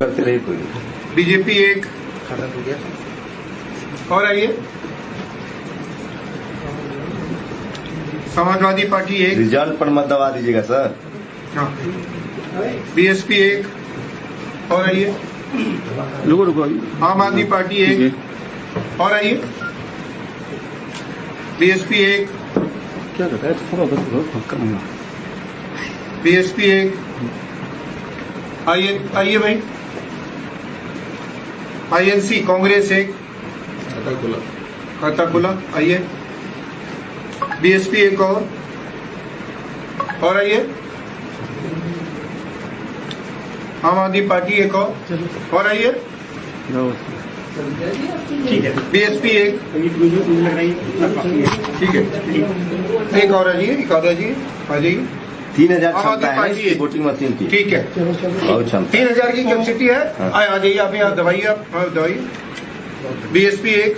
करते रहे कोई। बीजेपी एक और आइए, समाजवादी पार्टी एक। रिजल्ट पर मत दबा दीजिएगा सर। हाँ, बीएसपी एक और आइए, रुको आम आदमी पार्टी एक और आइए, बीएसपी एक, क्या कहता है थोड़ा बस बीएसपी एक। आइए आइए भाई, आईएनसी कांग्रेस एक, खाता खुला। आइए, बीएसपी एक और आइए, आम आदमी पार्टी एक और आइए, ठीक है। बीएसपी एक, ठीक है, एक और आ जाइए, एक और आ जाइए, आ जाइए। 3000 आम आदमी क्षमता है पार्टी इसकी एक। वोटिंग मशीन की। ठीक है, बहुत क्षमता। 3000 की कैपेसिटी है। हाँ। आ जाइए आप यहाँ दवाइए, आप दवाइए। बीएसपी एक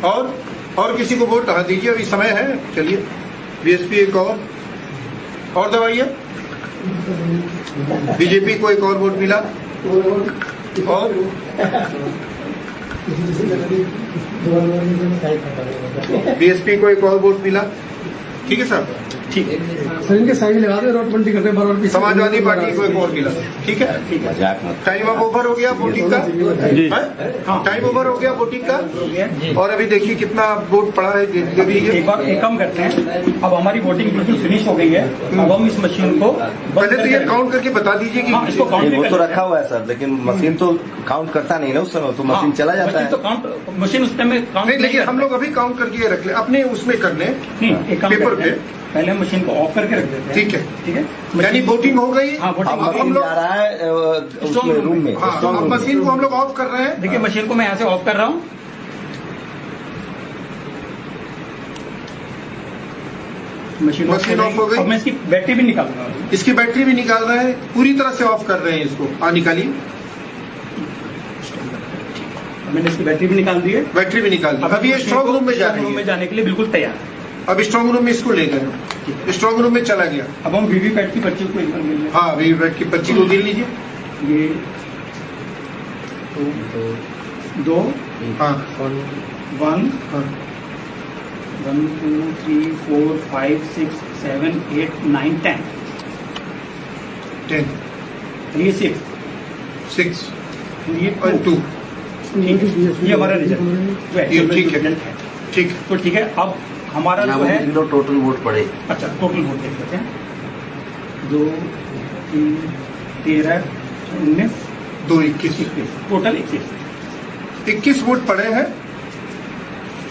और किसी को वोट हाँ दीजिए, अभी समय है। चलिए, बीएसपी एक और दवाइए। बीजेपी को एक और वोट मिला और बीएसपी को एक और वोट मिला। ठीक है सर, ठीक है सर, इनके साइड लगा दे, रोड बंटी करते हैं बराबर। समाजवादी पार्टी को एक और मिला। ठीक है, मजाक मत। टाइम अब ओवर हो गया वोटिंग का। जी। हाँ, टाइम ओवर हो गया वोटिंग का। और अभी देखिए कितना वोट पड़ा है। एक बार एक काम करते हैं, अब हमारी वोटिंग बिल्कुल फिनिश हो गई है। अब हम इस मशीन को पहले तो ये काउंट करके बता दीजिए कि हाँ, इसको काउंट वो तो रखा हुआ है सर, लेकिन मशीन तो काउंट करता नहीं ना उस समय, तो मशीन चला जाता है। तो काउंट मशीन उस टाइम में काउंट नहीं, लेकिन हम लोग अभी काउंट करके रख ले अपने उसमें करने नहीं, एक काम पेपर करते हैं, पहले हम मशीन को ऑफ करके रख देते हैं। ठीक है, ठीक है, यानी वोटिंग हो गई। हाँ, वोटिंग अब अब हम मशीन लोग जा रहा है उसमें रूम में। हाँ, अब मशीन को हम लोग ऑफ कर रहे हैं। देखिए मशीन को मैं यहाँ से ऑफ कर रहा हूँ। मशीन ऑफ हो गई। अब मैं इसकी बैटरी भी निकाल रहा हूँ। इसकी बैटरी भी निकाल रहे हैं, पूरी तरह से ऑफ कर रहे हैं इसको। निकालिए, मैंने इसकी बैटरी भी निकाल दी है। बैटरी भी निकाल दी। अभी ये स्ट्रॉन्ग रूम में जा रही है। जाने के लिए बिल्कुल तैयार है। अब स्ट्रॉन्ग रूम में इसको ले गए, स्ट्रॉन्ग रूम में चला गया। अब हम वीवीपैट की पर्ची को इधर ले लें। हाँ, वीवीपैट की पर्ची को गिन लीजिए। ये दो हाँ, 1 हाँ, 1 2 3 4 5 6 7 8 9 10 10 ये 6 6 ये और 2। ये हमारा रिजल्ट जो ये एक्चुअल ठीक है। रिजल्ट है। ठीक है, तो ठीक है, अब हमारा जो है टोटल वोट पड़े। अच्छा टोटल वोट देख लेते हैं। 2 3 13 19 2 21 टोटल 21। 21 वोट पड़े हैं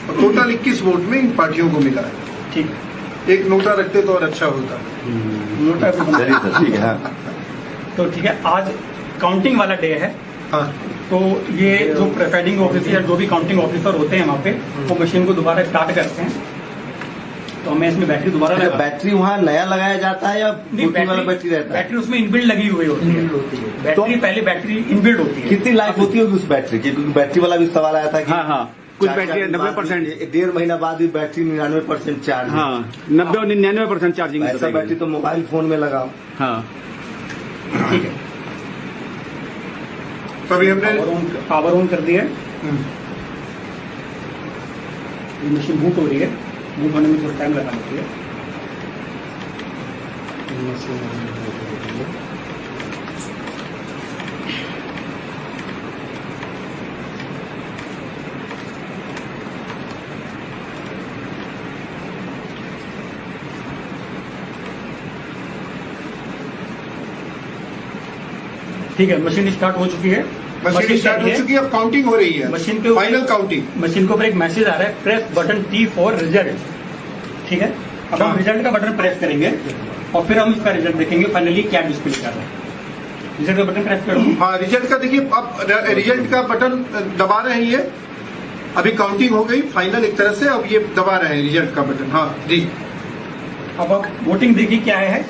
और टोटल 21 वोट में इन पार्टियों को मिला है। ठीक है, एक नोटा रखते तो और अच्छा होता। नोटा भी बना। चलिए सर, ठीक है। हाँ। तो ठीक है, आज काउंटिंग वाला डे है। हाँ, तो ये जो प्रिसाइडिंग ऑफिसर या जो भी काउंटिंग ऑफिसर होते हैं वहाँ पे, वो मशीन को दोबारा स्टार्ट करते हैं। तो हमें इसमें बैटरी दोबारा अच्छा, लगा बैटरी वहाँ नया लगाया जाता है या वोटिंग वाला बैटरी रहता है? बैटरी उसमें इनबिल्ड लगी हुई होती है। बैटरी पहले बैटरी इनबिल्ड होती है। कितनी लाइफ होती होगी उस बैटरी की? क्योंकि बैटरी वाला भी सवाल आया था कि हाँ कुछ बैटरी 90%, 1.5 महीना बाद भी बैटरी 99% चार्ज। हाँ 90 और 99% चार्जिंग। ऐसा बैटरी तो मोबाइल फोन में लगाओ। हाँ ठीक है, तो अभी हमने पावर ऑन कर दिया है। ये मशीन बूट हो रही है, बूट होने में थोड़ा टाइम लगा होती है। ठीक है, मशीन स्टार्ट हो चुकी है। मशीन स्टार्ट हो चुकी है, अब काउंटिंग हो रही है। मशीन के फाइनल काउंटिंग। मशीन के ऊपर एक मैसेज आ रहा है, press button T for result. ठीक है, अब हम रिजल्ट का बटन प्रेस करेंगे और फिर हम इसका रिजल्ट देखेंगे फाइनली क्या डिस्प्ले कर रहा है। रिजल्ट का बटन प्रेस करो। हाँ, रिजल्ट का देखिए, अब रिजल्ट का बटन दबा रहे हैं ये। अभी काउंटिंग हो गई फाइनल एक तरह से, अब ये दबा रहे हैं रिजल्ट का बटन। हाँ जी, अब आप वोटिंग देखिए क्या है,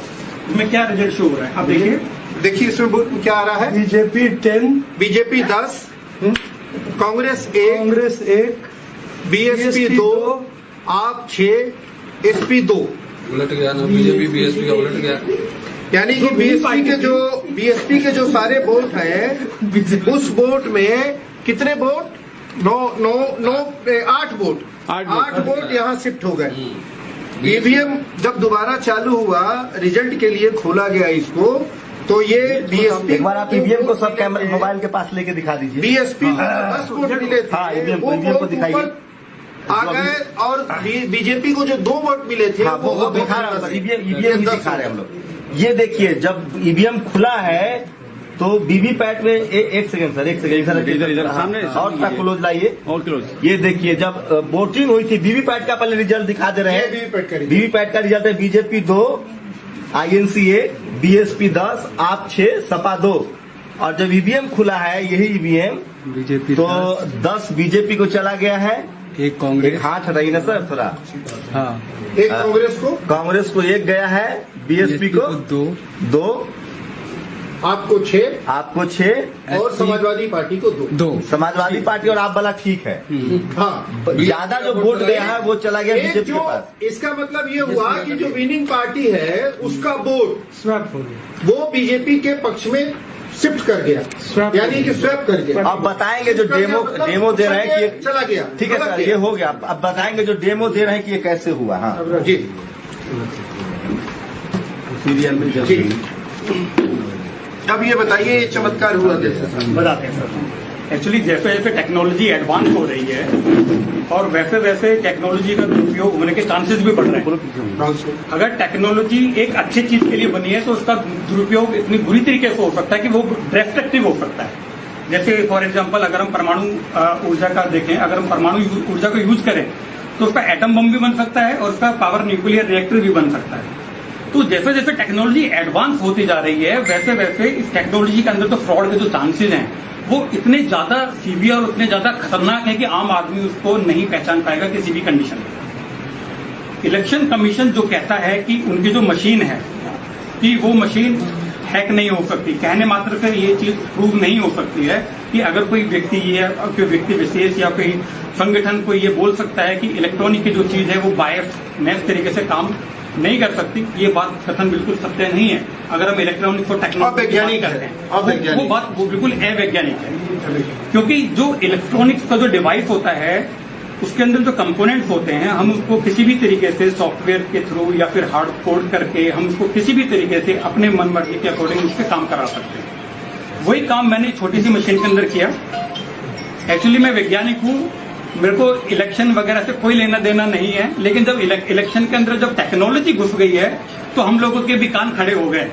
इसमें क्या रिजल्ट शो हो रहा है। आप देखिए, देखिए इसमें क्या आ रहा है। BJP 10, BJP 10, Congress 1, Congress 1, BSP 2, आप 6, एसपी 2। उलट गया ना, बीजेपी बीएसपी का उलट गया। यानी कि बीएसपी के जो सारे वोट हैं उस वोट में कितने वोट 8 वोट आठ वोट। 8 वोट यहाँ शिफ्ट हो गए। ईवीएम जब दोबारा चालू हुआ, रिजल्ट के लिए खोला गया इसको, तो ये बीएसपी एक बार आप ईवीएम को सब कैमरे मोबाइल के पास लेके दिखा दीजिए। बीएसपी को 10 वोट मिले हाँ, थे, EVM वो को वोट दिखाइए। ऊपर आ गए, और बीजेपी को जो 2 वोट मिले थे हाँ, वो दिखा रहा है, ईवीएम ही दिखा रहे हैं हम लोग। ये देखिए, जब ईवीएम खुला है तो वीवीपैट में एक सेकंड सर, इधर सामने और तक क्लोज लाइए और क्लोज। ये देखिए, जब वोटिंग हुई थी वीवीपैट का पहले रिजल्ट दिखा दे रहे हैं। वीवीपैट का रिजल्ट है बीजेपी 2, आईएनसी 1, बीएसपी 10, आप 6, सपा 2। और जब ईवीएम खुला है, यही ईवीएम, बीजेपी तो 10 बीजेपी को चला गया है, एक कांग्रेस, हाथ हटाइए ना सर थोड़ा, हाँ एक कांग्रेस को 1 गया है, बीएसपी को 2, आपको 6 आपको 6, और समाजवादी पार्टी को 2। समाजवादी पार्टी और आप वाला ठीक है। हाँ, ज्यादा जो वोट गया है वो चला गया एक बीजेपी के जो पास। इसका मतलब ये हुआ कि जो विनिंग पार्टी है उसका वोट स्वैप हो गया। वो बीजेपी के पक्ष में शिफ्ट कर गया, Swap यानी कि स्वैप कर गया। अब बताएंगे जो डेमो दे रहे हैं कि चला गया। ठीक है सर, ये हो गया। अब बताएंगे जो डेमो दे रहे हैं कि ये कैसे हुआ। हाँ जी सीरियल में जी। अब ये बताइए, ये चमत्कार हुआ कैसे? बताते हैं सर। एक्चुअली जैसे जैसे टेक्नोलॉजी एडवांस हो रही है और वैसे वैसे टेक्नोलॉजी का दुरुपयोग होने के चांसेस भी बढ़ रहे हैं। अगर टेक्नोलॉजी एक अच्छी चीज के लिए बनी है तो उसका दुरुपयोग इतनी बुरी तरीके से हो सकता है कि वो डिस्ट्रक्टिव हो सकता है। जैसे फॉर एग्जांपल अगर हम परमाणु ऊर्जा का देखें, अगर हम परमाणु ऊर्जा को यूज करें तो उसका एटम बम भी बन सकता है और उसका पावर न्यूक्लियर रिएक्टर भी बन सकता है। तो जैसे जैसे टेक्नोलॉजी एडवांस होती जा रही है वैसे वैसे इस टेक्नोलॉजी के अंदर तो फ्रॉड के जो चांसेस हैं वो इतने ज्यादा सीवियर और इतने ज्यादा खतरनाक है कि आम आदमी उसको नहीं पहचान पाएगा किसी भी कंडीशन में। इलेक्शन कमीशन जो कहता है कि उनकी जो मशीन है कि वो मशीन हैक नहीं हो सकती, कहने मात्र से ये चीज प्रूव नहीं हो सकती है कि अगर कोई व्यक्ति या कोई व्यक्ति विशेष या कोई संगठन को ये बोल सकता है कि इलेक्ट्रॉनिक की जो चीज है वो बायस तरीके से काम नहीं कर सकती, ये बात कथन बिल्कुल सत्य नहीं है। अगर हम इलेक्ट्रॉनिक्स और टेक्नोलॉजी करते हैं वो बात वो बिल्कुल अवैज्ञानिक है, क्योंकि जो इलेक्ट्रॉनिक्स का जो डिवाइस होता है उसके अंदर जो कंपोनेंट्स होते हैं हम उसको किसी भी तरीके से सॉफ्टवेयर के थ्रू या फिर हार्ड कोड करके हम उसको किसी भी तरीके से अपने मन मर्जी के अकॉर्डिंग उस पर काम करा सकते हैं। वही काम मैंने छोटी सी मशीन के अंदर किया। एक्चुअली मैं वैज्ञानिक हूँ, मेरे को इलेक्शन वगैरह से कोई लेना देना नहीं है, लेकिन जब इलेक्शन के अंदर जब टेक्नोलॉजी घुस गई है तो हम लोगों के भी कान खड़े हो गए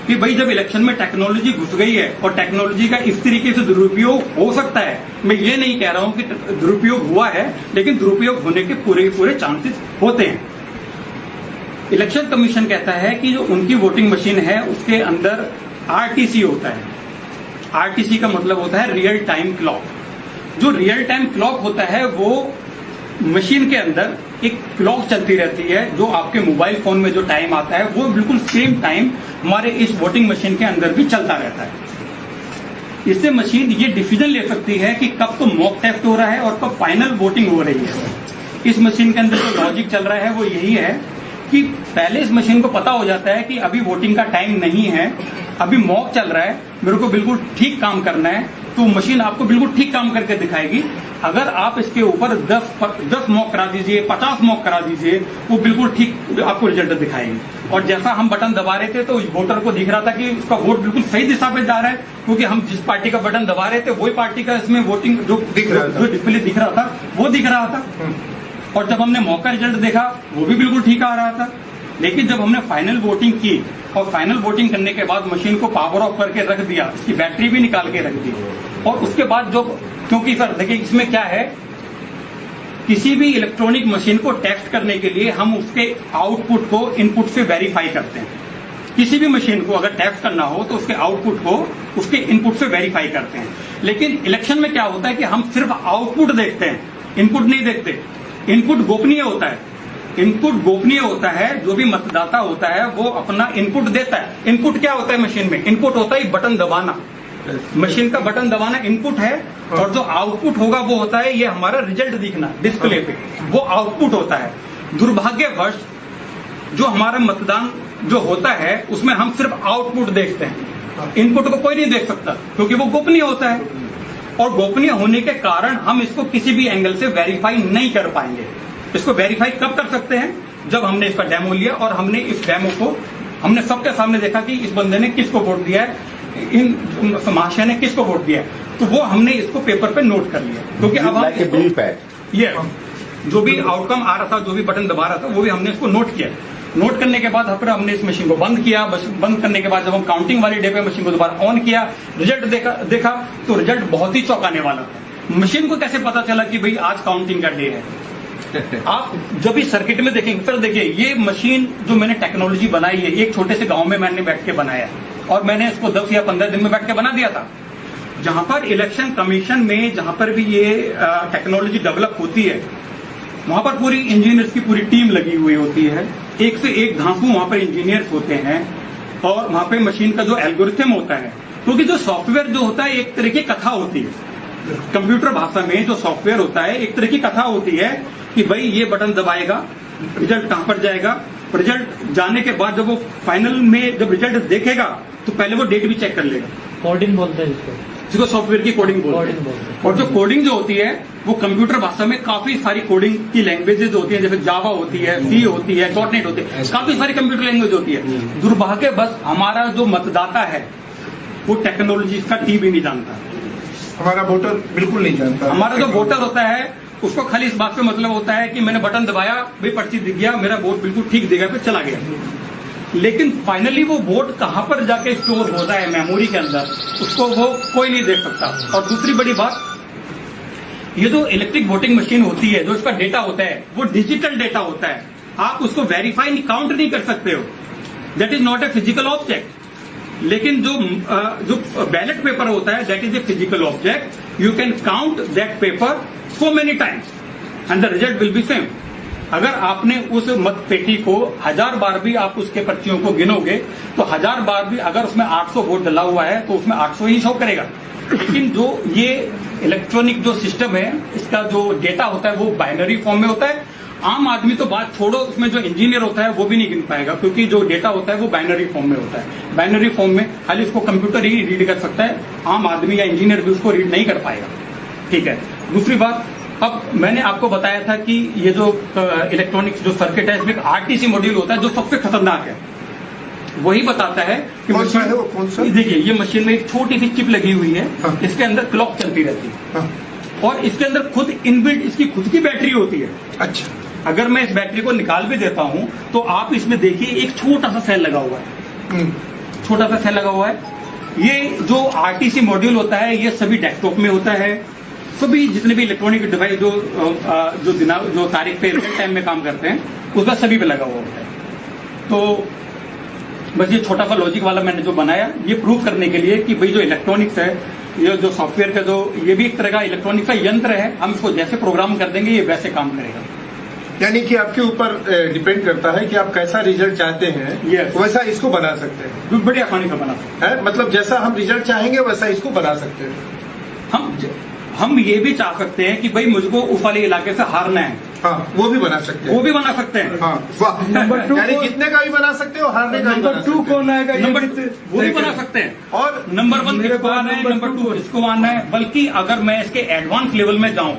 कि भाई जब इलेक्शन में टेक्नोलॉजी घुस गई है और टेक्नोलॉजी का इस तरीके से दुरुपयोग हो सकता है, मैं ये नहीं कह रहा हूं कि दुरुपयोग हुआ है, लेकिन दुरुपयोग होने के पूरे चांसेस होते हैं। इलेक्शन कमीशन कहता है कि जो उनकी वोटिंग मशीन है उसके अंदर आरटीसी होता है। आरटीसी का मतलब होता है रियल टाइम क्लॉक। जो रियल टाइम क्लॉक होता है वो मशीन के अंदर एक क्लॉक चलती रहती है, जो आपके मोबाइल फोन में जो टाइम आता है वो बिल्कुल सेम टाइम हमारे इस वोटिंग मशीन के अंदर भी चलता रहता है। इससे मशीन ये डिसीजन ले सकती है कि कब तो मॉक टेस्ट हो रहा है और कब फाइनल वोटिंग हो रही है। इस मशीन के अंदर जो लॉजिक चल रहा है वो यही है कि पहले इस मशीन को पता हो जाता है कि अभी वोटिंग का टाइम नहीं है, अभी मॉक चल रहा है, मेरे को बिल्कुल ठीक काम करना है, तो मशीन आपको बिल्कुल ठीक काम करके दिखाएगी। अगर आप इसके ऊपर 10 मॉक करा दीजिए, 50 मॉक करा दीजिए, वो बिल्कुल ठीक आपको रिजल्ट दिखाएगी। और जैसा हम बटन दबा रहे थे तो वोटर को दिख रहा था कि उसका वोट बिल्कुल सही दिशा पे जा रहा है, क्योंकि हम जिस पार्टी का बटन दबा रहे थे वही पार्टी का इसमें वोटिंग जो डिस्प्ले दिख रहा था वो दिख रहा था। और जब हमने मॉक का रिजल्ट देखा वो भी बिल्कुल ठीक आ रहा था। लेकिन जब हमने फाइनल वोटिंग की और फाइनल वोटिंग करने के बाद मशीन को पावर ऑफ करके रख दिया, इसकी बैटरी भी निकाल के रख दी, और उसके बाद जो, क्योंकि सर देखिए इसमें क्या है, किसी भी इलेक्ट्रॉनिक मशीन को टेस्ट करने के लिए हम उसके आउटपुट को इनपुट से वेरीफाई करते हैं। किसी भी मशीन को अगर टेस्ट करना हो तो उसके आउटपुट को उसके इनपुट से वेरीफाई करते हैं। लेकिन इलेक्शन में क्या होता है कि हम सिर्फ आउटपुट देखते हैं, इनपुट नहीं देखते। इनपुट गोपनीय होता है, इनपुट गोपनीय होता है। जो भी मतदाता होता है वो अपना इनपुट देता है। इनपुट क्या होता है मशीन में? इनपुट होता है बटन दबाना, मशीन का बटन दबाना इनपुट है, और जो आउटपुट होगा वो होता है ये हमारा रिजल्ट दिखना डिस्प्ले पे, वो आउटपुट होता है। दुर्भाग्यवश जो हमारा मतदान जो होता है उसमें हम सिर्फ आउटपुट देखते हैं, इनपुट को कोई नहीं देख सकता क्योंकि वो गोपनीय होता है। और गोपनीय होने के कारण हम इसको किसी भी एंगल से वेरीफाई नहीं कर पाएंगे। इसको वेरीफाई कब कर सकते हैं? जब हमने इसका डेमो लिया और हमने इस डेमो को हमने सबके सामने देखा कि इस बंदे ने किसको वोट दिया है, इन महाशय ने किसको वोट दिया है, तो वो हमने इसको पेपर पे नोट कर लिया। क्योंकि अब हम वीवीपैट ये जो भी आउटकम आ रहा था, जो भी बटन दबा रहा था, वो भी हमने इसको नोट किया। नोट करने के बाद फिर हमने इस मशीन को बंद किया। बंद करने के बाद जब हम काउंटिंग वाली डे पे मशीन को दोबारा ऑन किया, रिजल्ट देखा तो रिजल्ट बहुत ही चौंकाने वाला था। मशीन को कैसे पता चला कि भाई आज काउंटिंग का डे है? आप जब भी सर्किट में देखेंगे, फिर देखिए ये मशीन जो मैंने टेक्नोलॉजी बनाई है, एक छोटे से गांव में मैंने बैठ के बनाया और मैंने इसको 10 या 15 दिन में बैठ के बना दिया था। जहां पर इलेक्शन कमीशन में जहां पर भी ये टेक्नोलॉजी डेवलप होती है, वहां पर पूरी इंजीनियर्स की पूरी टीम लगी हुई होती है। एक से एक धांसू वहां पर इंजीनियर्स होते हैं और वहां पे मशीन का जो एल्गोरिथम होता है, क्योंकि जो सॉफ्टवेयर जो होता है एक तरह की कथा होती है। कंप्यूटर भाषा में जो सॉफ्टवेयर होता है एक तरह की कथा होती है कि भाई ये बटन दबाएगा, रिजल्ट कहां पर जाएगा। रिजल्ट जाने के बाद जब वो फाइनल में जब रिजल्ट देखेगा तो पहले वो डेट भी चेक कर लेगा। कोडिंग बोलते हैं इसको, जिसको सॉफ्टवेयर की कोडिंग बोलते हैं। और जो कोडिंग जो होती है वो कंप्यूटर भाषा में काफी सारी कोडिंग की लैंग्वेजेज होती है, जैसे जावा होती है, सी होती है, डॉटनेट होती है, काफी सारी कंप्यूटर लैंग्वेज होती है। दुर्भाग्य बस हमारा जो मतदाता है वो टेक्नोलॉजी का टी भी नहीं जानता। हमारा वोटर बिल्कुल नहीं जानता। हमारा जो वोटर होता है उसको खाली इस बात से मतलब होता है कि मैंने बटन दबाया, भाई पर्ची दिख गया, मेरा वोट बिल्कुल ठीक दिख गया, फिर चला गया। लेकिन फाइनली वो वोट कहां पर जाके स्टोर होता है मेमोरी के अंदर, उसको वो कोई नहीं देख सकता। और दूसरी बड़ी बात, ये जो इलेक्ट्रिक वोटिंग मशीन होती है, जो इसका डेटा होता है वो डिजिटल डेटा होता है। आप उसको वेरीफाई काउंट नहीं कर सकते हो, that is not a physical object. लेकिन जो बैलेट पेपर होता है that is a physical object. You can count that paper so many times and the result will be same. अगर आपने उस मत पेटी को 1000 बार भी आप उसके पर्चियों को गिनोगे तो 1000 बार भी अगर उसमें 800 वोट डला हुआ है तो उसमें 800 ही शो करेगा। लेकिन जो ये इलेक्ट्रॉनिक जो सिस्टम है, इसका जो डेटा होता है वो बाइनरी फॉर्म में होता है। आम आदमी तो बात छोड़ो, उसमें जो इंजीनियर होता है वो भी नहीं गिन पाएगा, क्योंकि जो डेटा होता है वो बाइनरी फॉर्म में होता है। बाइनरी फॉर्म में खाली उसको कंप्यूटर ही रीड कर सकता है, आम आदमी या इंजीनियर भी उसको रीड नहीं कर पाएगा। ठीक है। दूसरी बात, अब मैंने आपको बताया था कि ये जो इलेक्ट्रॉनिक्स जो सर्किट है इसमें एक आरटीसी मॉड्यूल होता है जो सबसे खतरनाक है। वही बताता है कि कौन सा है वो, कौन सा? देखिए ये मशीन में एक छोटी सी चिप लगी हुई है। हाँ। इसके अंदर क्लॉक चलती रहती है। हाँ। और इसके अंदर खुद इनबिल्ट इसकी खुद की बैटरी होती है। अच्छा। अगर मैं इस बैटरी को निकाल भी देता हूं तो आप इसमें देखिए एक छोटा सा सेल लगा हुआ है, छोटा सा सेल लगा हुआ है। ये जो आरटीसी मॉड्यूल होता है ये सभी डेस्कटॉप में होता है। सभी जितने भी इलेक्ट्रॉनिक डिवाइस जो तारीख पे रियल टाइम में काम करते हैं उसका सभी पे लगा हुआ होता है। तो बस ये छोटा सा लॉजिक वाला मैंने जो बनाया ये प्रूव करने के लिए कि भाई जो इलेक्ट्रॉनिक्स है, ये जो सॉफ्टवेयर का जो ये भी एक तरह का इलेक्ट्रॉनिक्स का यंत्र है, हम इसको जैसे प्रोग्राम कर देंगे ये वैसे काम करेगा। यानी कि आपके ऊपर डिपेंड करता है कि आप कैसा रिजल्ट चाहते हैं। Yes. वैसा इसको बना सकते हैं। बड़ी आसानी से बना सकते है मतलब जैसा हम रिजल्ट चाहेंगे वैसा इसको बना सकते हैं। हैं। हम ये भी चाह सकते हैं कि भाई मुझको उस वाले इलाके से हारना है, हाँ, वो भी बना सकते हैं। वो भी बना सकते हैं। हाँ, वाह। नंबर 2 यानी जीतने का भी बना सकते हो, हारने का भी बना नंबर सकते 2 हो। कौन आएगा? नंबर वो भी बना सकते हैं। और नंबर 1 मेरे किसको पास आना है, नंबर नंबर 2 2 किसको आना है। बल्कि अगर मैं इसके एडवांस लेवल में जाऊं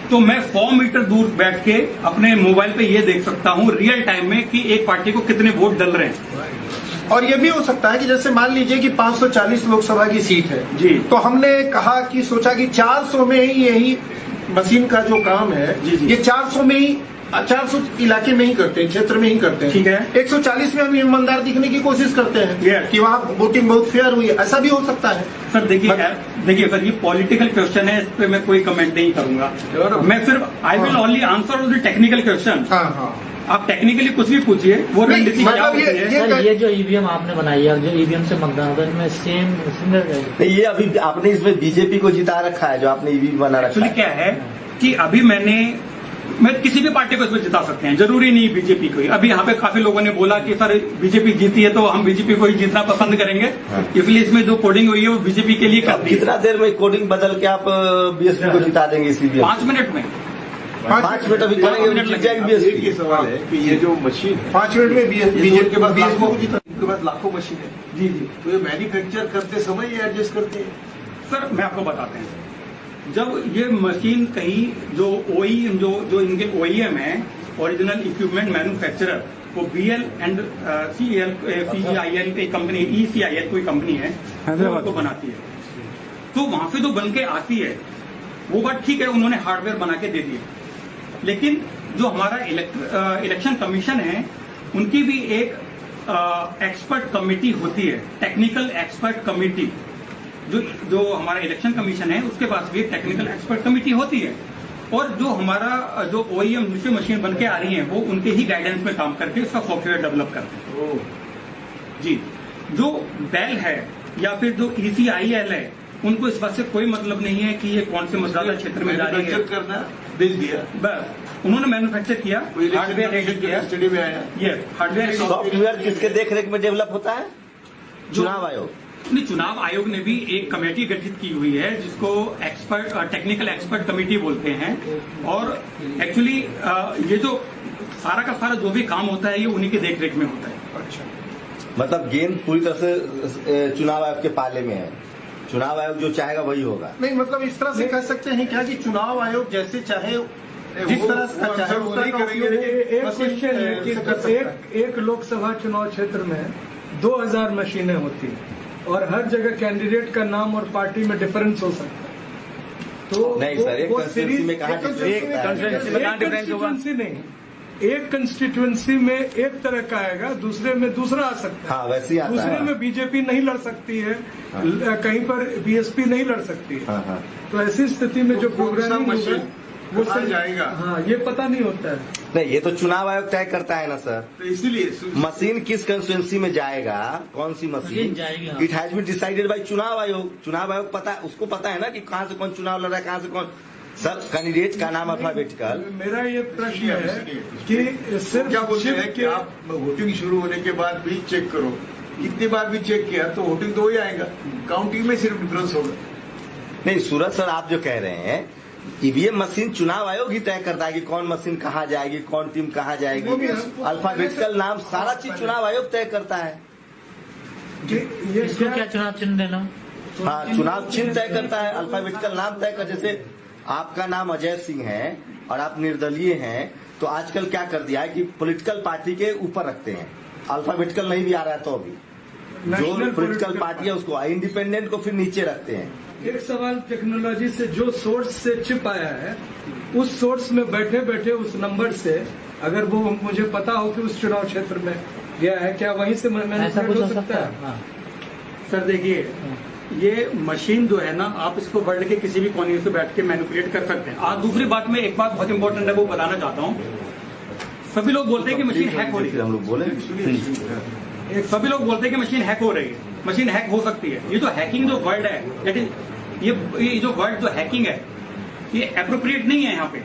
तो मैं 100 मीटर दूर बैठ के अपने मोबाइल पे ये देख सकता हूं रियल टाइम में कि एक पार्टी को कितने वोट डल रहे हैं। और ये भी हो सकता है कि जैसे मान लीजिए कि 540 लोकसभा की सीट है जी। तो हमने कहा कि सोचा कि 400 में ही यही मशीन का जो काम है जी, जी। ये 400 में ही 400 इलाके में ही करते हैं, क्षेत्र में ही करते हैं। ठीक है। 140 में हम ईमानदार दिखने की कोशिश करते हैं Yes. कि वहाँ वोटिंग बहुत फेयर हुई है, ऐसा भी हो सकता है। सर देखिए सर, ये पॉलिटिकल क्वेश्चन है, इस पे मैं कोई कमेंट नहीं करूंगा। मैं सिर्फ I will only answer the technical question. हाँ हाँ। आप टेक्निकली कुछ भी पूछिए, वो नहीं, रणनीति क्या मतलब होती है। सर ये जो ईवीएम आपने बनाई है, जो ईवीएम से मतदान होता है, इसमें सेम सिमिलर रहेगा? ये अभी आपने इसमें बीजेपी को जिता रखा है, जो आपने ईवी बना रखा एक्चुअली है। क्या है कि अभी मैं किसी भी पार्टी को इसमें जिता सकते हैं, जरूरी नहीं बीजेपी को ही। अभी यहाँ पे काफी लोगों ने बोला कि सर बीजेपी जीती है तो हम बीजेपी को ही जीतना पसंद करेंगे, इसलिए इसमें जो कोडिंग हुई है वो बीजेपी के लिए कर दी है। कितना देर में कोडिंग बदल के आप बीएसपी को जिता देंगे इसी 5 मिनट में 5 मिनट अभी करेंगे, जीत जाएगी एक ही बीएसपी। सवाल है कि ये जो मशीन है 5 मिनट में बीजेपी के पास इनके पास लाखों मशीन है, जी जी तो ये मैन्युफैक्चर करते समय ये एडजस्ट करते हैं। सर मैं आपको बताते हैं, जब ये मशीन कहीं जो जो इनके OEM है, ओरिजिनल इक्विपमेंट मैन्युफैक्चरर, वो BL एंड CEIL की कंपनी, ECIL कोई कंपनी है, वो उनको बनाती है। तो वहां से जो बन के आती है वो बात ठीक है, उन्होंने हार्डवेयर बना के दे दिया, लेकिन जो हमारा इलेक्शन कमीशन है उनकी भी एक एक्सपर्ट कमेटी होती है, टेक्निकल एक्सपर्ट कमेटी। जो हमारा इलेक्शन कमीशन है उसके पास भी एक टेक्निकल एक्सपर्ट कमेटी होती है, और जो हमारा जो OEM जिससे मशीन बन के आ रही है वो उनके ही गाइडेंस में काम करके उसका सॉफ्टवेयर डेवलप करते हैं। जी, जो बेल है या फिर जो ECIL है, उनको इस बात से कोई मतलब नहीं है कि ये कौन से मतदाता क्षेत्र में जा रही है। मैन्युफैक्चर करना भेज दिया, बस उन्होंने मैन्युफैक्चर किया, हार्डवेयर रेडी किया, स्टडी में आया। ये हार्डवेयर सॉफ्टवेयर किसके देख रेख में डेवलप होता है? चुनाव आयोग। नहीं, चुनाव आयोग ने भी एक कमेटी गठित की हुई है जिसको टेक्निकल एक्सपर्ट कमेटी बोलते हैं, और एक्चुअली ये जो सारा का सारा जो भी काम होता है ये उन्हीं के देख रेख में होता है। अच्छा, मतलब गेंद पूरी तरह से चुनाव आयोग के पाले में है, चुनाव आयोग जो चाहेगा वही होगा। नहीं मतलब इस तरह से कह सकते हैं क्या कि चुनाव आयोग जैसे चाहे, जिस तरह से चाहे उस तरह का उपयोग एक बस क्वेश्चन है कि कर सकता है। एक लोकसभा चुनाव क्षेत्र में 2000 मशीनें होती हैं और हर जगह कैंडिडेट का नाम और पार्टी में डिफरेंस हो सकता है। तो नहीं सर, एक कंस्टिट्यूंसी में कहा constituency में कहाँ difference होगा? नहीं, एक कंस्टिट्यूंसी में एक तरह का आएगा, दूसरे में दूसरा आ सकता है। हाँ, वैसे ही आता दूसरे है। में बीजेपी नहीं लड़ सकती है, कहीं पर BSP नहीं लड़ सकती है। हाँ, हाँ। तो ऐसी स्थिति में जो कौन सा प्रोग्रामिंग मशीन होगा वो कहाँ जाएगा? हाँ, ये पता नहीं होता है। नहीं, ये तो चुनाव आयोग तय करता है ना सर। तो इसीलिए मशीन किस कंस्टिट्यूंसी में जाएगा, कौन सी मशीन मशीन जाएगी, हाँ। It has been decided by चुनाव आयोग। चुनाव आयोग पता, उसको पता है ना कि कहाँ से कौन चुनाव लड़ रहा है, कहाँ से कौन। सर कैंडिडेट का नाम अल्फाबेटिकल। मेरा ये प्रश्न है कि सिर्फ क्या बोलते हैं चिप कि आप वोटिंग शुरू होने के बाद भी चेक करो, कितनी बार भी चेक किया तो वोटिंग तो वही आएगा, काउंटिंग में सिर्फ डिफरेंस होगा। नहीं सूरज सर, आप जो कह रहे हैं ईवीएम मशीन चुनाव आयोग ही तय करता है कि कौन मशीन कहाँ जाएगी, कौन टीम कहाँ जाएगी। अल्फाबेटिकल नाम सारा चीज चुनाव आयोग तय करता है। ये इसको क्या चुनाव चिन्ह देना? हाँ, चुनाव चिन्ह तय करता है, अल्फाबेटिकल नाम तय कर। जैसे आपका नाम अजय सिंह है और आप निर्दलीय हैं, तो आजकल क्या कर दिया है कि पॉलिटिकल पार्टी के ऊपर रखते हैं, अल्फाबेटिकल नहीं भी आ रहा है तो अभी जो पॉलिटिकल पार्टी है उसको, इंडिपेंडेंट को फिर नीचे रखते हैं। एक सवाल टेक्नोलॉजी से, जो सोर्स से चिप आया है उस सोर्स में बैठे बैठे उस नंबर से अगर वो मुझे पता हो कि उस चुनाव क्षेत्र में गया है, क्या वहीं से मैंने ऐसा कुछ हो सकता है? हाँ। सर देखिए, ये मशीन जो है ना, आप इसको वर्ल्ड के किसी भी कोने से बैठ के मैनिपुलेट कर सकते हैं। आज दूसरी बात में एक बात बहुत इंपॉर्टेंट है वो बताना चाहता हूँ। सभी लोग बोलते हैं कि मशीन हैक हो रही है, हम लोग बोले सभी लोग बोलते हैं कि मशीन हैक हो रही है, मशीन हैक हो सकती है। ये जो हैकिंग जो वर्ड है, दैट इज ये जो वर्ड जो हैकिंग है ये अप्रोप्रिएट नहीं है यहाँ पे,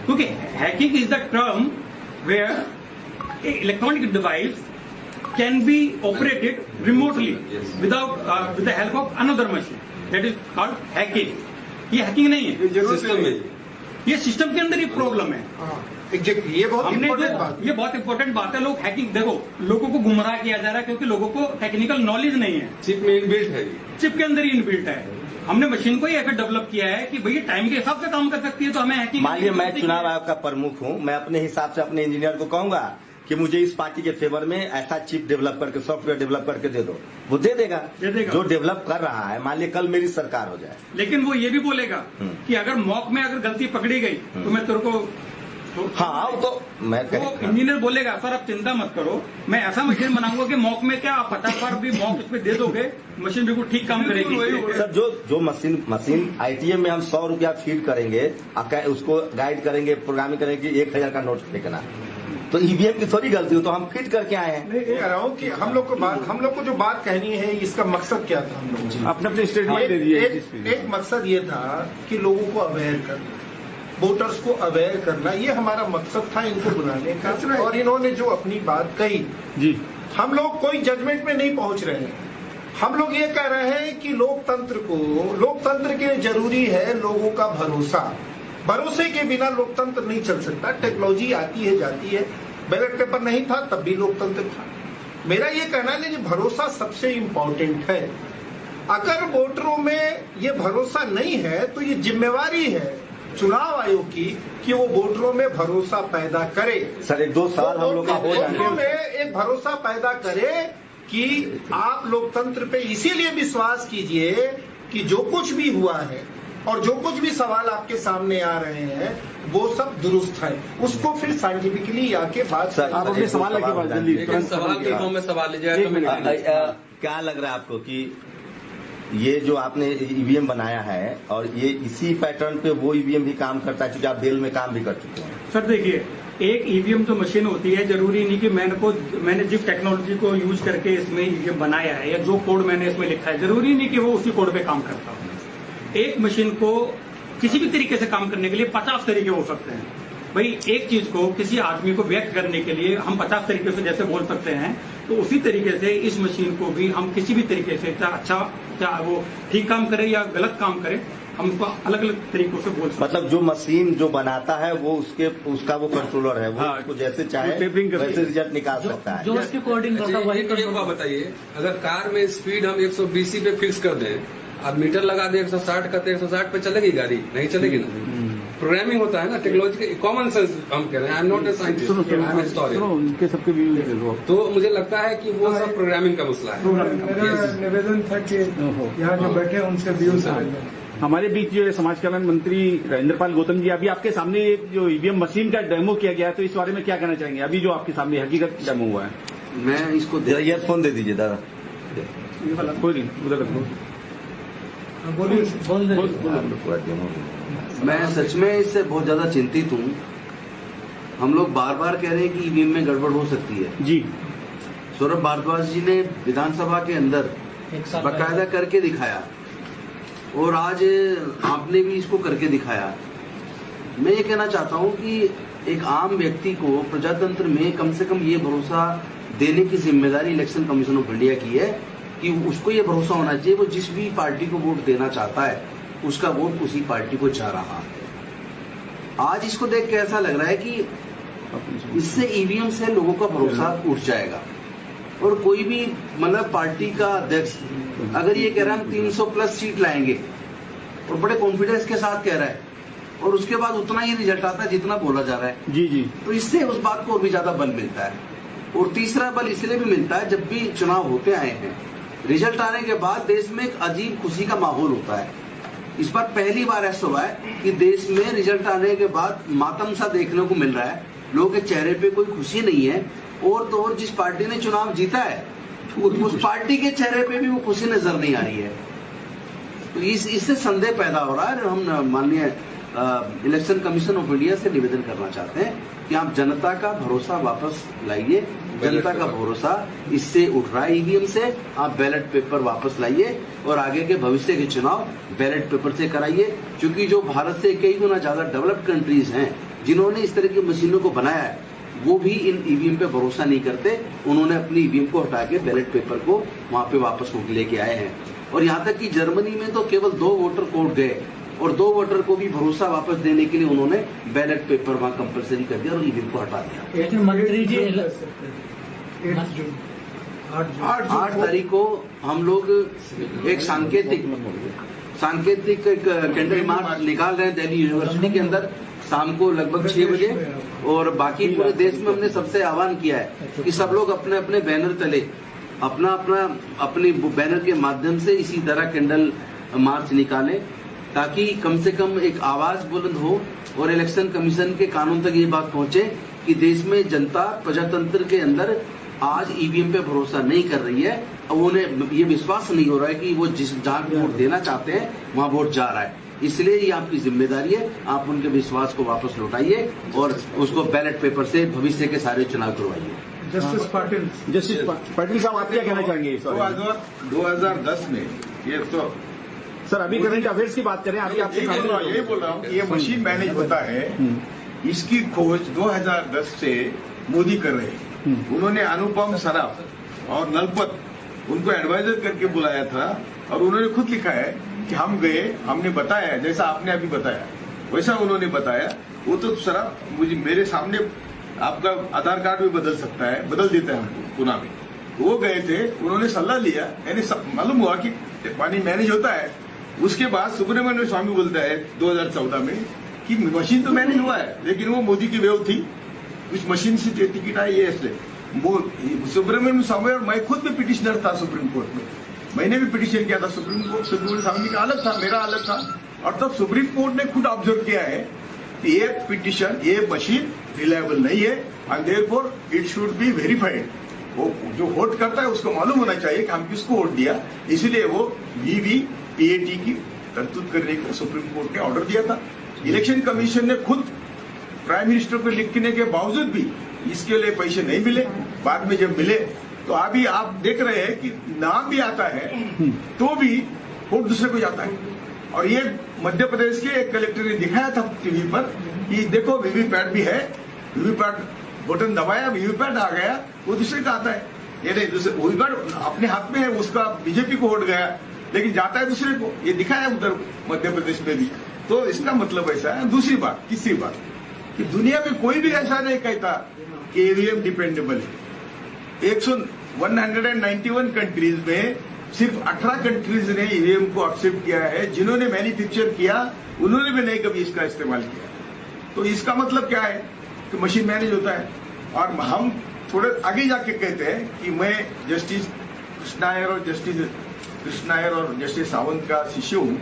क्योंकि hacking is the term where electronic device can be operated remotely without with the help of another machine. That is called hacking. ये हैकिंग नहीं है, सिस्टम में ये सिस्टम के अंदर ही प्रॉब्लम है। एग्जैक्टली, ये बहुत हमने इंपॉर्टेंट बात। ये बहुत इंपॉर्टेंट बात है। लोग हैकिंग, देखो लोगों को गुमराह किया जा रहा है क्योंकि लोगों को टेक्निकल नॉलेज नहीं है। चिप में इनबिल्ट है, चिप के अंदर ही इनबिल्ट है। हमने मशीन को ही ऐसा डेवलप किया है कि भैया टाइम के हिसाब से काम कर सकती है, तो हमें हैकिंग। मान लीजिए मैं चुनाव आयोग का प्रमुख हूँ, मैं अपने हिसाब से अपने इंजीनियर को कहूंगा कि मुझे इस पार्टी के फेवर में ऐसा चिप डेवलप करके, सॉफ्टवेयर डेवलप करके दे दो, वो दे देगा। जो डेवलप कर रहा है, मान लिया कल मेरी सरकार हो जाए, लेकिन वो ये भी बोलेगा कि अगर मॉक में अगर गलती पकड़ी गई तो मैं तेरे को हाँ वो तो मैं वो इंजीनियर बोलेगा सर आप चिंता मत करो, मैं ऐसा मशीन बनाऊंगा कि मॉक में क्या आप फटाफट भी मॉक उस पर दे दोगे, मशीन बिल्कुल ठीक काम करेगी। सर जो मशीन ITM में हम 100 रुपया फीड करेंगे, उसको गाइड करेंगे, प्रोग्रामिंग करेंगे कि 1000 का नोट फेंकना, तो EVM की थोड़ी गलती हो, तो हम फिट करके आए हैं। नहीं कह रहा हूँ कि हम लोग को जो बात कहनी है, इसका मकसद क्या था हम लोग अपने अपने स्टेटमेंट दे दिए। एक मकसद ये था कि लोगों को अवेयर करना, वोटर्स को अवेयर करना, ये हमारा मकसद था इनको बुलाने का। और इन्होंने जो अपनी बात कही जी, हम लोग कोई जजमेंट में नहीं पहुंच रहे हैं। हम लोग ये कह रहे हैं कि लोकतंत्र के लिए जरूरी है लोगों का भरोसा। भरोसे के बिना लोकतंत्र नहीं चल सकता। टेक्नोलॉजी आती है जाती है, बैलेट पेपर नहीं था तब भी लोकतंत्र था। मेरा ये कहना है कि भरोसा सबसे इम्पोर्टेंट है। अगर वोटरों में ये भरोसा नहीं है तो ये जिम्मेवारी है चुनाव आयोग की कि वो वोटरों में भरोसा पैदा करे। सर 1-2 साल हम लोग का हो वोटरों जाएंगे। में एक भरोसा पैदा करे कि आप लोकतंत्र पे इसीलिए विश्वास कीजिए कि जो कुछ भी हुआ है और जो कुछ भी सवाल आपके सामने आ रहे हैं वो सब दुरुस्त है। उसको फिर साइंटिफिकली आके बात सर, आप अपने सवाल लेके बात जल्दी सवाल के फॉर्म में सवाल लीजिए तो मैंने क्या लग रहा है आपको कि ये जो आपने ईवीएम बनाया है और ये इसी पैटर्न पे वो ईवीएम भी काम करता है, क्योंकि आप जेल में काम भी कर चुके हैं? सर देखिए, एक ईवीएम जो मशीन होती है, जरूरी नहीं कि मैंने जिस टेक्नोलॉजी को यूज करके इसमें ईवीएम बनाया है या जो कोड मैंने इसमें लिखा है, जरूरी नहीं कि वो उसी कोड पे काम करता हो। एक मशीन को किसी भी तरीके से काम करने के लिए 50 तरीके हो सकते हैं। भाई एक चीज को किसी आदमी को व्यक्त करने के लिए हम 50 तरीके से जैसे बोल सकते हैं, तो उसी तरीके से इस मशीन को भी हम किसी भी तरीके से चाहे वो ठीक काम करे या गलत काम करे, हम उसको अलग अलग तरीकों से बोल सकते हैं। मतलब जो मशीन जो बनाता है वो उसका वो कंट्रोलर है, वो हाँ, उसको जैसे चाहे टेपरिंग करके वैसे रिजल्ट निकाल सकता है। जो उसकी कोडिंग करता है वही एक बात बताइए, अगर कार में स्पीड हम 120 पे फिक्स कर दें, अब मीटर लगा दे 160 करते 160 पे चलेगी गाड़ी? नहीं चलेगी ना। प्रोग्रामिंग होता है ना, टेक्नोलॉजी कॉमन सेंस हम कह रहे हैं। I am not a scientist, I am historian. उनके सबके भी तो मुझे लगता है कि वो सब प्रोग्रामिंग का मसला है। मेरा निवेदन था कि यहाँ जो बैठे हैं उनसे व्यूज हमारे बीच जो समाज कल्याण मंत्री राजेंद्र पाल गौतम जी, अभी आपके सामने जो ईवीएम मशीन का डेमो किया गया है, तो इस बारे में क्या कहना चाहेंगे? अभी जो आपके सामने हकीकत डेमो हुआ है। मैं इसको जरा ईयरफोन दे दीजिए दादा। कोई नहीं, उधर रख दो। पूरा डेमो। मैं सच में इससे बहुत ज्यादा चिंतित हूँ। हम लोग बार बार कह रहे हैं कि ईवीएम में गड़बड़ हो सकती है। जी, सौरभ भारद्वाज जी ने विधानसभा के अंदर बाकायदा करके दिखाया और आज आपने भी इसको करके दिखाया। मैं ये कहना चाहता हूँ कि एक आम व्यक्ति को प्रजातंत्र में कम से कम ये भरोसा देने की जिम्मेदारी इलेक्शन कमीशन ऑफ इंडिया की है कि उसको ये भरोसा होना चाहिए वो जिस भी पार्टी को वोट देना चाहता है उसका वोट उसी पार्टी को जा रहा है। आज इसको देख के ऐसा लग रहा है कि इससे ईवीएम से लोगों का भरोसा उठ जाएगा और कोई भी मतलब पार्टी का अध्यक्ष अगर ये कह रहा है हम 300 प्लस सीट लाएंगे और बड़े कॉन्फिडेंस के साथ कह रहा है और उसके बाद उतना ही रिजल्ट आता है जितना बोला जा रहा है, जी जी, तो इससे उस बात को और भी ज्यादा बल मिलता है। और तीसरा बल इसलिए भी मिलता है, जब भी चुनाव होते आए हैं, रिजल्ट आने के बाद देश में एक अजीब खुशी का माहौल होता है। इस बार पहली बार ऐसा हुआ है कि देश में रिजल्ट आने के बाद मातम सा देखने को मिल रहा है। लोगों के चेहरे पे कोई खुशी नहीं है और तो और जिस पार्टी ने चुनाव जीता है उस पार्टी के चेहरे पे भी वो खुशी नजर नहीं आ रही है। तो इससे संदेह पैदा हो रहा है। हम माननीय इलेक्शन कमीशन ऑफ इंडिया से निवेदन करना चाहते हैं कि आप जनता का भरोसा वापस लाइए। जनता का भरोसा इससे उठ रहा है ईवीएम से। आप बैलेट पेपर वापस लाइए और आगे के भविष्य के चुनाव बैलेट पेपर से कराइए, क्योंकि जो भारत से कई गुना ज्यादा डेवलप्ड कंट्रीज हैं जिन्होंने इस तरह की मशीनों को बनाया है वो भी इन ईवीएम पे भरोसा नहीं करते। उन्होंने अपनी ईवीएम को हटा के बैलेट पेपर को वहां पे वापस लेके आए हैं। और यहाँ तक कि जर्मनी में तो केवल 2 वोटर कोड गए और 2 वोटर को भी भरोसा वापस देने के लिए उन्होंने बैलेट पेपर वहां कंपलसरी कर दिया और ईवीएम को हटा दिया। लेकिन मंत्री जी 8 तारीख को हम लोग एक सांकेतिक कैंडल मार्च निकाल रहे हैं दिल्ली यूनिवर्सिटी के अंदर शाम को लगभग 6 बजे। और बाकी पूरे देश में हमने सबसे आह्वान किया है कि सब लोग अपने अपने बैनर तले अपनी बैनर के माध्यम से इसी तरह कैंडल मार्च निकालें, ताकि कम से कम एक आवाज बुलंद हो और इलेक्शन कमीशन के कानून तक ये बात पहुंचे कि देश में जनता प्रजातंत्र के अंदर आज ईवीएम पे भरोसा नहीं कर रही है। अब उन्हें ये विश्वास नहीं हो रहा है कि वो जहां वोट देना चाहते हैं वहां वोट जा रहा है। इसलिए ये आपकी जिम्मेदारी है, आप उनके विश्वास को वापस लौटाइए और उसको बैलेट पेपर से भविष्य के सारे चुनाव करवाइए। जस्टिस पाटिल साहब, आप क्या कहना चाहेंगे? 2010 में ये तो सर अभी करंट अफेयर्स की बात करें, अभी आपसे यही बोल रहा हूँ कि ये मशीन मैनेज होता है, इसकी खोज 2010 से मोदी कर रहे हैं। उन्होंने अनुपम सराफ और नलपत उनको एडवाइजर करके बुलाया था और उन्होंने खुद लिखा है कि हम गए, हमने बताया जैसा आपने अभी बताया वैसा उन्होंने बताया। वो तो सारा मुझे मेरे सामने आपका आधार कार्ड भी बदल सकता है, बदल देता है हमको पुणे में। वो गए थे, उन्होंने सलाह लिया, यानी मालूम हुआ कि पानी मैनेज होता है। उसके बाद सुब्रमण्यम स्वामी बोलता है 2014 में कि मशीन तो मैनेज हुआ है, लेकिन वो मोदी की वेव थी, उस मशीन से टिकट आई है। इसलिए सुब्रमण्यम स्वामी और मैं खुद भी पिटिशनर था सुप्रीम कोर्ट में, मैंने भी पिटिशन किया था सुप्रीम कोर्ट। सुब्रमण्यम स्वामी का अलग था, मेरा अलग था, और तब सुप्रीम कोर्ट ने खुद ऑब्जर्व किया है कि ये पिटिशन, ये मशीन रिलायबल नहीं है, and therefore it should be verified. वो जो वोट करता है उसको मालूम होना चाहिए कि हम किसको वोट दिया, इसलिए वो वीवीपीएटी की तरतूद करने को सुप्रीम कोर्ट ने ऑर्डर दिया था। इलेक्शन कमीशन ने खुद प्राइम मिनिस्टर को लिखने के बावजूद भी इसके लिए पैसे नहीं मिले। बाद में जब मिले तो अभी आप देख रहे हैं कि नाम भी आता है तो भी वोट दूसरे को जाता है। और ये मध्य प्रदेश के एक कलेक्टर ने दिखाया था टीवी पर कि देखो वीवीपैट भी है, वीवीपैट बटन दबाया, वीवीपैट आ गया, वो दूसरे का आता है। ये नहीं, दूसरे वीवीपैट अपने हाथ में है, उसका बीजेपी को वोट गया, लेकिन जाता है दूसरे को। ये दिखाया उधर मध्य प्रदेश में भी। तो इसका मतलब ऐसा है। दूसरी बात, तीसरी बात, कि दुनिया में कोई भी ऐसा नहीं कहता कि ईवीएम डिपेंडेबल है। 191 कंट्रीज में सिर्फ 18 कंट्रीज ने ईवीएम को एक्सेप्ट किया है। जिन्होंने मैन्युफैक्चर किया उन्होंने भी नहीं कभी इसका इस्तेमाल किया। तो इसका मतलब क्या है कि मशीन मैनेज होता है। और हम थोड़े आगे जाके कहते हैं कि मैं जस्टिस कृष्णायर और जस्टिस सावंत का शिष्य हूं।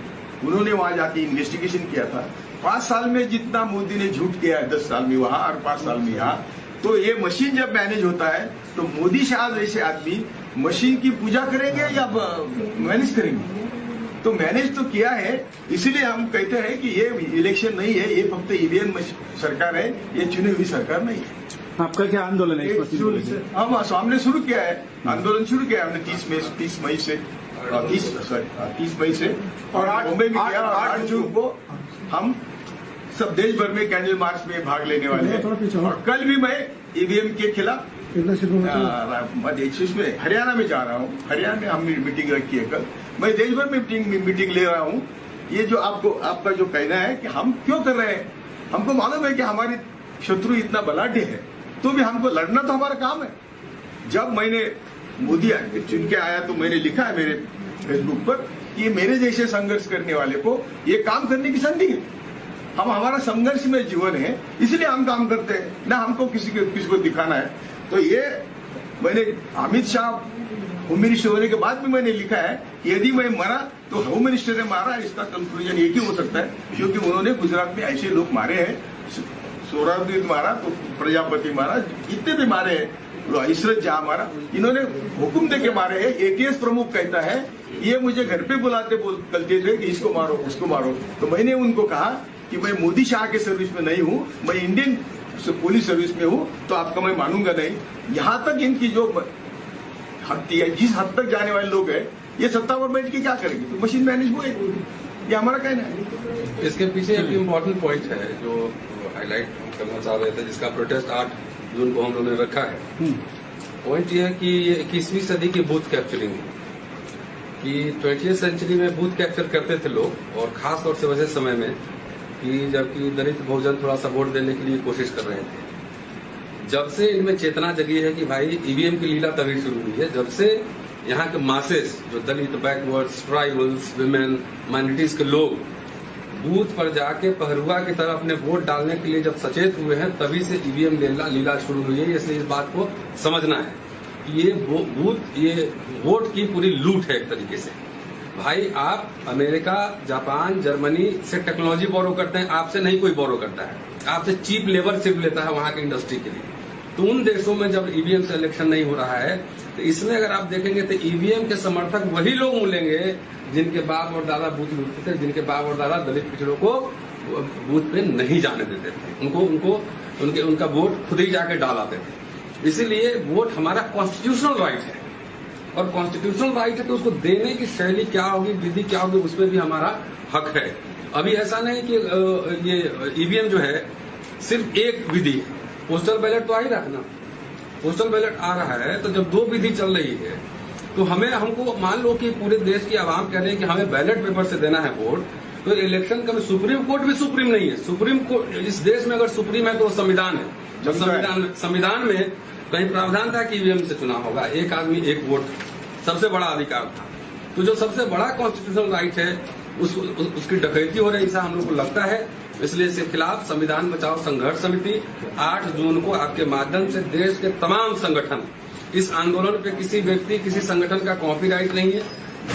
उन्होंने वहां जाके इन्वेस्टिगेशन किया था। 5 साल में जितना मोदी ने झूठ किया है, 10 साल में वहां और 5 साल में यहाँ, तो ये मशीन जब मैनेज होता है तो मोदी शाह जैसे आदमी मशीन की पूजा करेंगे या मैनेज करेंगे? तो मैनेज तो किया है। इसलिए हम कहते हैं कि ये इलेक्शन नहीं है, ये फक्त ईवीएम सरकार है, ये चुनी हुई सरकार नहीं है। आपका क्या आंदोलन है इस पर? हम हमने शुरू किया है, आंदोलन शुरू किया हमने 30 मई से और मुंबई में किया। 8 जून को हम सब देश भर में कैंडल मार्च में भाग लेने वाले हैं। और कल भी मैं ईवीएम के खिलाफ में हरियाणा में जा रहा हूँ। हरियाणा में हमने मीटिंग रखी है कल। मैं देश भर में मीटिंग ले रहा हूँ। ये जो आपका जो कहना है कि हम क्यों कर रहे हैं, हमको मालूम है कि हमारी शत्रु इतना बलाढ्य है, तो भी हमको लड़ना तो हमारा काम है। जब मैंने मोदी चुन के आया तो मैंने लिखा है मेरे फेसबुक पर कि मेरे जैसे संघर्ष करने वाले को ये काम करने की संधि है। हमारा संघर्ष में जीवन है, इसलिए हम काम करते हैं, ना हमको किसी को दिखाना है। तो ये मैंने अमित शाह होम मिनिस्टर होने के बाद भी मैंने लिखा है कि यदि मैं मरा तो होम मिनिस्टर ने मारा। इसका कंक्लूजन एक ही हो सकता है, क्योंकि उन्होंने गुजरात में ऐसे लोग मारे हैं, सोहरावर्दी मारा तो प्रजापति मारा, जितने भी मारे हैं, इशरत जहां मारा, इन्होंने हुक्म दे के मारे हैं। एटीएस प्रमुख कहता है ये मुझे घर पे बुलाते बोलते थे कि इसको मारो उसको मारो। तो मैंने उनको कहा कि मैं मोदी शाह के सर्विस में नहीं हूं, मैं इंडियन पुलिस सर्विस में हूं, तो आपका मैं मानूंगा नहीं। यहां तक इनकी जो जिस हद तक जाने वाले लोग हैं, ये सत्ता पर बैठ के क्या करेंगे? तो मशीन मैनेज हुए, ये हमारा कहना है। इसके पीछे एक इम्पोर्टेंट पॉइंट है जो हाईलाइट करना चाह रहे थे, जिसका प्रोटेस्ट 8 जून को हम लोगों ने रखा है। पॉइंट ये है कि ये 21वीं सदी की बूथ कैप्चरिंग है, कि 20th सेंचुरी में बूथ कैप्चर करते थे लोग, और खास तौर से वैसे समय में कि जबकि दलित बहुजन थोड़ा सा वोट देने के लिए कोशिश कर रहे थे। जब से इनमें चेतना जगी है कि भाई ईवीएम की लीला तभी शुरू हुई है जब से यहाँ के मासेस, जो दलित, बैकवर्ड्स, ट्राइबल्स, विमेन, माइनॉरिटीज के लोग बूथ पर जाके पहरुआ की तरह अपने वोट डालने के लिए जब सचेत हुए हैं, तभी से ईवीएम लीला शुरू हुई है। इसलिए इस बात को समझना है कि ये वोट की पूरी लूट है एक तरीके से। भाई आप अमेरिका, जापान, जर्मनी से टेक्नोलॉजी बोरो करते हैं, आपसे नहीं कोई बोरो करता है, आपसे चीप लेबर सिर्फ लेता है वहां की इंडस्ट्री के लिए। तो उन देशों में जब ईवीएम से इलेक्शन नहीं हो रहा है, तो इसमें अगर आप देखेंगे तो ईवीएम के समर्थक वही लोग मिलेंगे जिनके बाप और दादा बूथ लूटते थे, जिनके बाप और दादा दलित पिछड़ों को बूथ पे नहीं जाने देते थे, उनका वोट खुद ही जाके डाल आते थे। इसीलिए वोट हमारा कॉन्स्टिट्यूशनल राइट है, और कॉन्स्टिट्यूशनल राइट है तो उसको देने की शैली क्या होगी, विधि क्या होगी, उस पर भी हमारा हक है। अभी ऐसा नहीं कि ये ईवीएम जो है सिर्फ एक विधि है, पोस्टल बैलेट तो आ ही रहा है ना, पोस्टल बैलेट आ रहा है, तो जब 2 विधि चल रही है तो हमको मान लो कि पूरे देश की आवाम कह रहे हैं कि हमें बैलेट पेपर से देना है वोट, तो इलेक्शन का सुप्रीम कोर्ट भी सुप्रीम नहीं है। सुप्रीम कोर्ट इस देश में अगर सुप्रीम है तो वो संविधान है। जब संविधान में कहीं प्रावधान था कि ईवीएम से चुनाव होगा, एक आदमी एक वोट सबसे बड़ा अधिकार था। तो जो सबसे बड़ा कॉन्स्टिट्यूशनल राइट है उसकी डकैती हो रही, ऐसा हम लोग को लगता है। इसलिए इसके खिलाफ संविधान बचाओ संघर्ष समिति 8 जून को आपके माध्यम से देश के तमाम संगठन, इस आंदोलन पे किसी व्यक्ति किसी संगठन का कॉपीराइट नहीं है।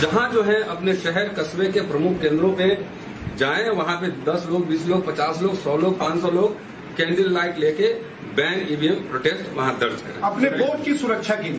जहां जो है अपने शहर कस्बे के प्रमुख केंद्रों पे जाएं, वहां पे 10 लोग 20 लोग 50 लोग 100 लोग 500 लोग कैंडल लाइट लेके बैन ईवीएम प्रोटेस्ट वहां दर्ज करें अपने वोट की सुरक्षा के लिए।